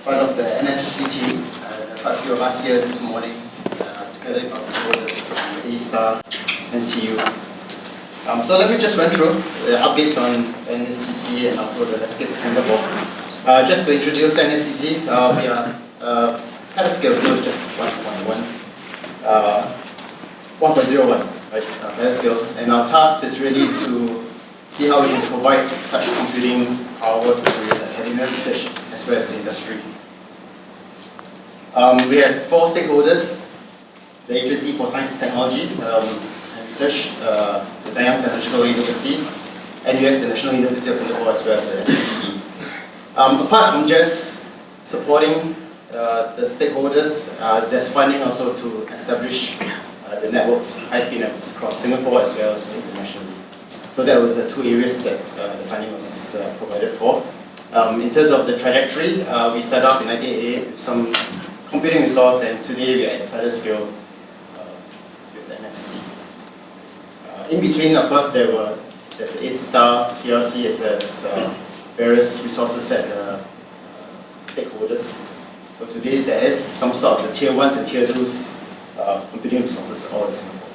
part of the NSCC team. There are quite a few of us here this morning, together with our stakeholders from A-Star, NTU. So let me just run through the updates on NSCC and also the landscape of Singapore. Just to introduce NSCC, we are petascale, so just 1.01, right, petascale. And our task is really to see how we can provide such computing power to the academic research as well as the industry. We have four stakeholders: the Agency for Science and Technology and Research, the Nanyang Technological University, NUS, the National University of Singapore, as well as the SUTE. Apart from just supporting the stakeholders, there's funding also to establish the networks, high-speed networks across Singapore as well as internationally. So that were the two areas that the funding was provided for. In terms of the trajectory, we started off in 1988 with some computing resource, and today we are at the petascale with the NSCC. In between, of course, there's the A-Star, CRC, as well as various resources at stakeholders. So today there is some sort of the tier 1s and tier 2s computing resources all in Singapore.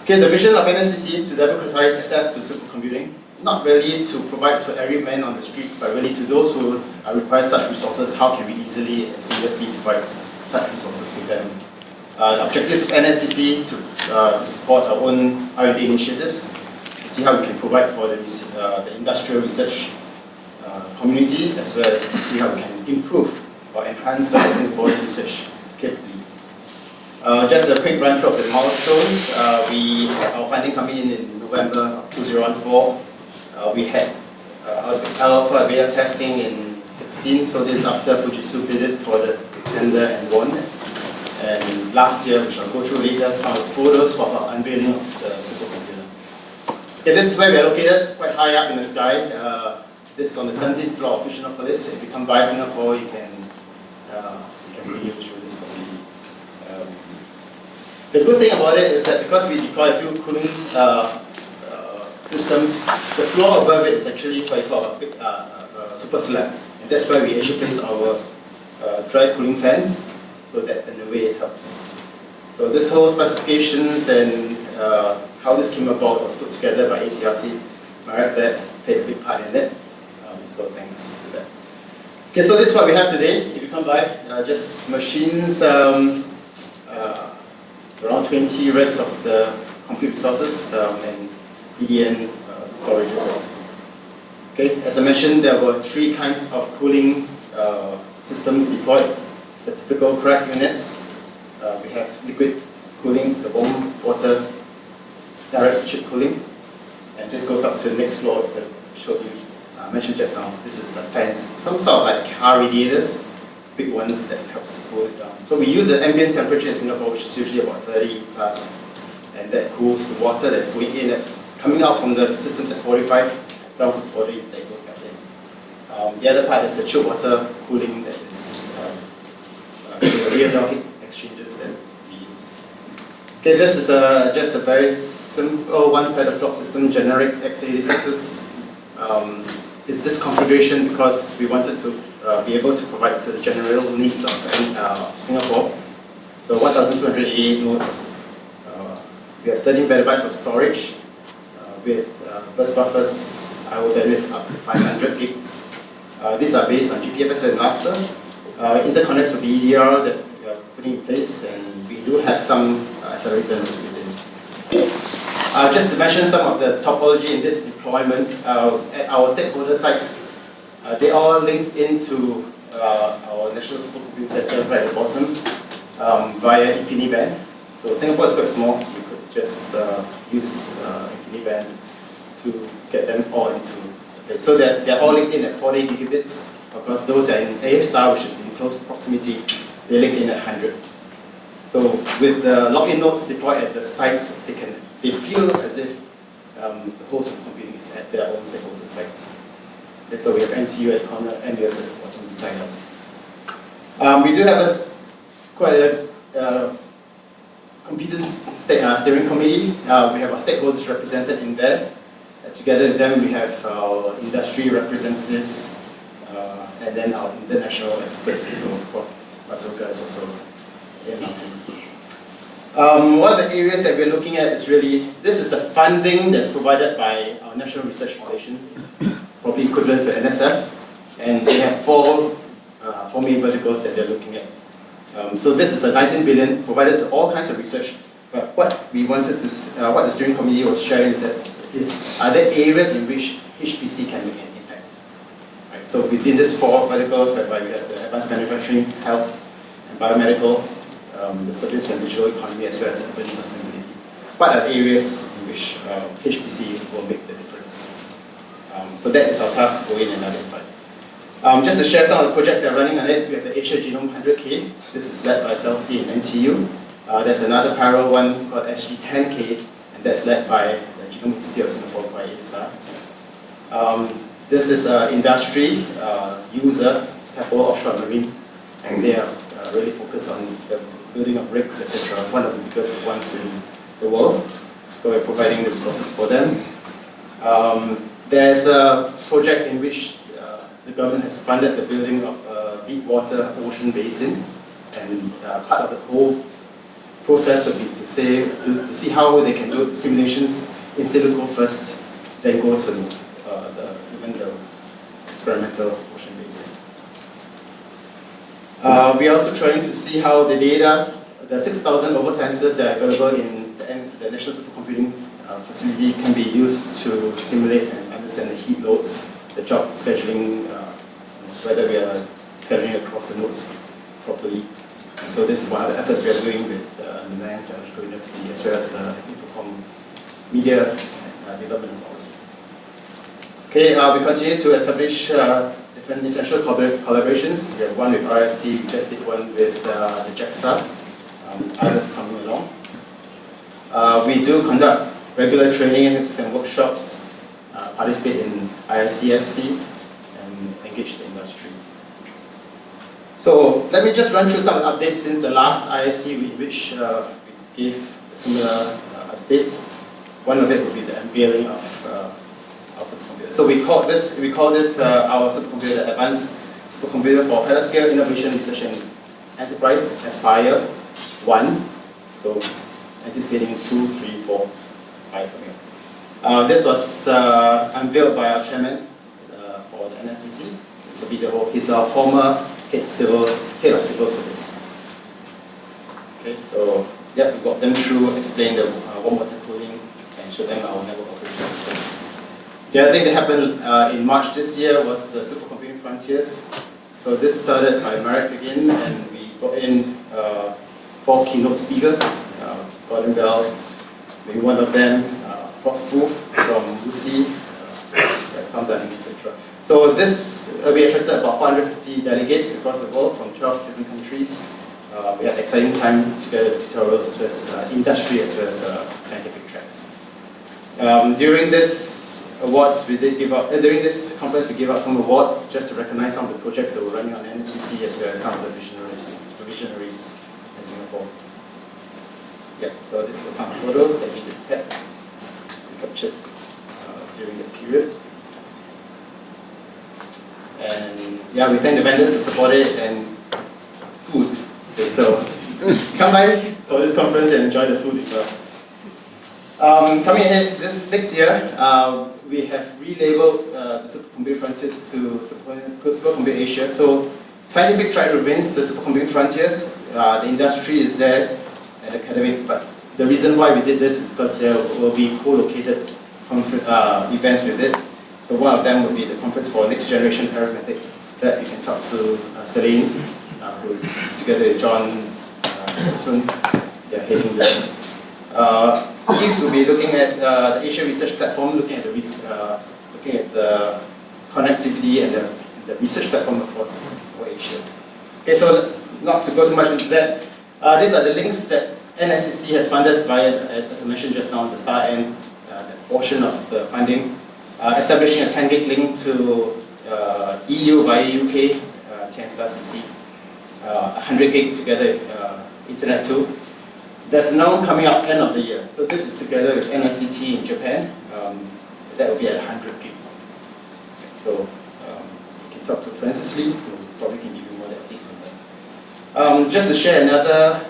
Okay, the vision of NSCC to democratize access to supercomputing, not really to provide to every man on the street, but really to those who require such resources. How can we easily and seamlessly provide such resources to them? The objective of NSCC to support our own R&D initiatives, to see how we can provide for the industrial research community, as well as to see how we can improve or enhance Singapore's research capabilities. Just a quick run through of the milestones. We had our funding coming in November of 2014. We had alpha beta testing in 2016, so this is after Fujitsu bid for the tender and won. And last year, which I'll go through later, some photos for our unveiling of the supercomputer. Okay, this is where we are located, quite high up in the sky. This is on the 17th floor of Fusionopolis. If you come by Singapore, you can view through this facility. The good thing about it is that because we deploy a few cooling systems, the floor above it is actually what we call a big super slab, and that's where we actually place our dry cooling fans, so that in a way it helps. So this whole specifications and how this came about was put together by ACRC. Marek that played a big part in it, so thanks to that. Okay, so this is what we have today. If you come by, just machines, around 20 racks of the compute resources and PDN storages. Okay, as I mentioned, there were three kinds of cooling systems deployed. The typical crack units, we have liquid cooling, the warm water, direct chip cooling, and this goes up to the next floor as I showed you, mentioned just now. This is the fans, some sort of like car radiators, big ones that helps to cool it down. So we use the ambient temperature in Singapore, which is usually about 30 plus, and that cools the water that's going in, coming out from the systems at 45 down to 40, that goes back in. The other part is the chilled water cooling that is the rear door heat exchangers that we use. Okay, this is just a very simple one petaflop system, generic x86s. Is this configuration because we wanted to be able to provide to the general needs of Singapore. So 1,288 nodes. We have 13 petabytes of storage with burst buffers, IO bandwidth up to 500 gigs. These are based on GPFS and master. Interconnects will be EDR that we are putting in place, and we do have some accelerators within. Just to mention some of the topology in this deployment, at our stakeholder sites, they all linked into our National Supercomputing Center right at the bottom via InfiniBand. So Singapore is quite small, we could just use InfiniBand to get them all into place. So they're all linked in at 40 gigabits. Of course, those that are in A-Star, which is in close proximity, they link in at 100. So with the login nodes deployed at the sites, they feel as if the whole supercomputing is at their own stakeholder sites. Okay, so we have NTU at the corner, NUS at the bottom beside us. We do have quite a competence steering committee. We have our stakeholders represented in there. Together with them, we have our industry representatives, and and then our international experts, so Prof. Mazuka is also in our team. One of the areas that we're looking at is really, this is the funding that's provided by our National Research Foundation, probably equivalent to NSF, and they have four main verticals that they're looking at. So this is a 19 billion provided to all kinds of research, but what we wanted to, what the steering committee was sharing is that are there areas in which HPC can make an impact? Right, so within these four verticals, whereby we have the advanced manufacturing, health, and biomedical, the service and digital economy, as well as the urban sustainability. What are areas in which HPC will make the difference? So that is our task to go in and identify. Just to share some of the projects that are running on it, we have the Asia Genome 100K. This is led by SLC and NTU. There's another parallel one called SG10K, and that's led by the Genome Institute of Singapore by A-Star. This is an industry user, Keppel Offshore Marine, and they are really focused on the building of rigs, etc. One of the biggest ones in the world. So we're providing the resources for them. There's a project in which the government has funded the building of a deep water ocean basin, and part of the whole process would be to see how they can do simulations in silico first, then go to even the experimental ocean basin. We are also trying to see how the data, the 6,000 over sensors that are available in the National Supercomputing facility can be used to simulate and understand the heat loads, the job scheduling, whether we are scheduling across the nodes properly. And so this is one of the efforts we are doing with Nanyang Technological University, as well as the Infocom Media Development Authority. Okay, we continue to establish different international collaborations. We have one with RST, we just did one with the JAXA, others coming along. We do conduct regular trainings and workshops, participate in IICSC, and engage the industry. So let me just run through some updates since the last IIC in which we gave similar updates. One of it would be the unveiling of our supercomputer. So we call this our supercomputer, the Advanced Supercomputer for Petascale Innovation Research and Enterprise, Aspire 1. So anticipating 2, 3, 4, 5 coming up. This was unveiled by our chairman for the NSCC. He's the former head of civil service. Okay, so yeah, we got them through, explain the warm water cooling, and show them our network operation system. The other thing that happened in March this year was the Supercomputing Frontiers. So this started by Marek again, and we brought in 4 keynote speakers, Gordon Bell, maybe one of them, Prof. Foof from UC, Tom Dunning, etc. So this, we attracted about 450 delegates across the world from 12 different countries. We had exciting time together with tutorials as well as industry as well as scientific tracks. During this awards, we did give out. During this conference, we gave out some awards just to recognize some of the projects that were running on NSCC as well as some of the visionaries in Singapore. Yeah, so this was some photos that we captured during the period. And yeah, we thank the vendors who supported it, and food. Okay, so come by for this conference and enjoy the food with us. Coming ahead this next year, we have relabeled the Supercomputing Frontiers to Supercomputing Asia. So scientific track remains the Supercomputing Frontiers. The industry is there and academics, but the reason why we did this is because there will be co-located events with it. So one of them would be the conference for next generation arithmetic that you can talk to Celine, who is together with Jon Lau. They're heading this. Yves will be looking at the Asia Research Platform, looking at the connectivity and the research platform across Asia. Okay, so not to go too much into that, these are the links that NSCC has funded via, as I mentioned just now, the STAR N, that portion of the funding. Establishing a 10 gig link to EU via UK, 10 star CC, 100 gig together with Internet 2. There's another one coming up end of the year. So this is together with NICT in Japan. That will be at 100 gig. So you can talk to Francis Lee, who probably can give you more updates on that. Just to share another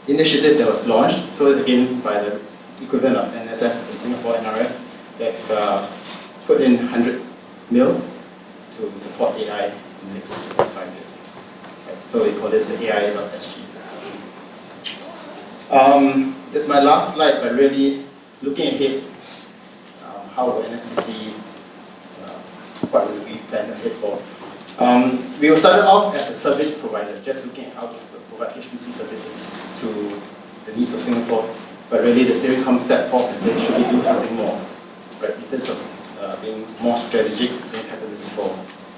initiative that was launched, so again by the equivalent of NSF in Singapore, NRF, they've put in 100 mil to support AI in the next 5 years. Right, so we call this the AI.SG. This is my last slide, but really looking ahead, how will NSCC, what will we plan ahead for? We started off as a service provider, just looking at how to provide HPC services to the needs of Singapore. But really, the steering committee stepped forward and said, should we do something more? Right, in terms of being more strategic, being catalyst for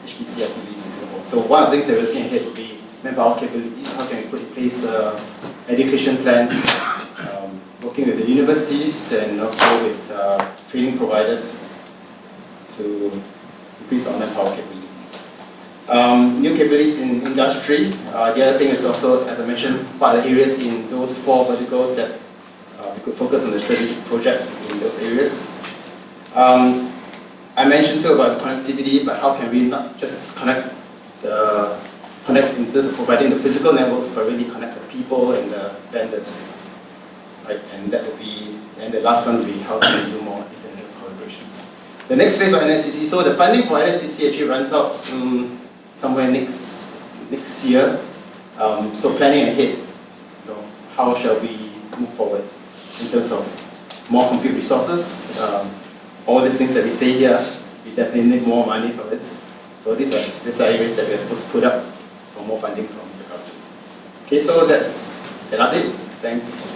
HPC activities in Singapore. So one of the things that we're looking ahead would be manpower capabilities. How can we put in place an education plan, working with the universities and also with training providers to increase our manpower capabilities. New capabilities in industry. The other thing is also, as I mentioned, what are the areas in those 4 verticals that we could focus on the strategic projects in those areas. I mentioned too about the connectivity, but how can we not just connect in terms of providing the physical networks, but really connect the people and the vendors, right? And that would be, and the last one would be how can we do more international collaborations. The next phase of NSCC, so the funding for NSCC actually runs out somewhere next year. So planning ahead, how shall we move forward in terms of more compute resources? All these things that we say here, we definitely need more money for this. So these are areas that we're supposed to put up for more funding from the government. Okay, so that's an update. Thanks.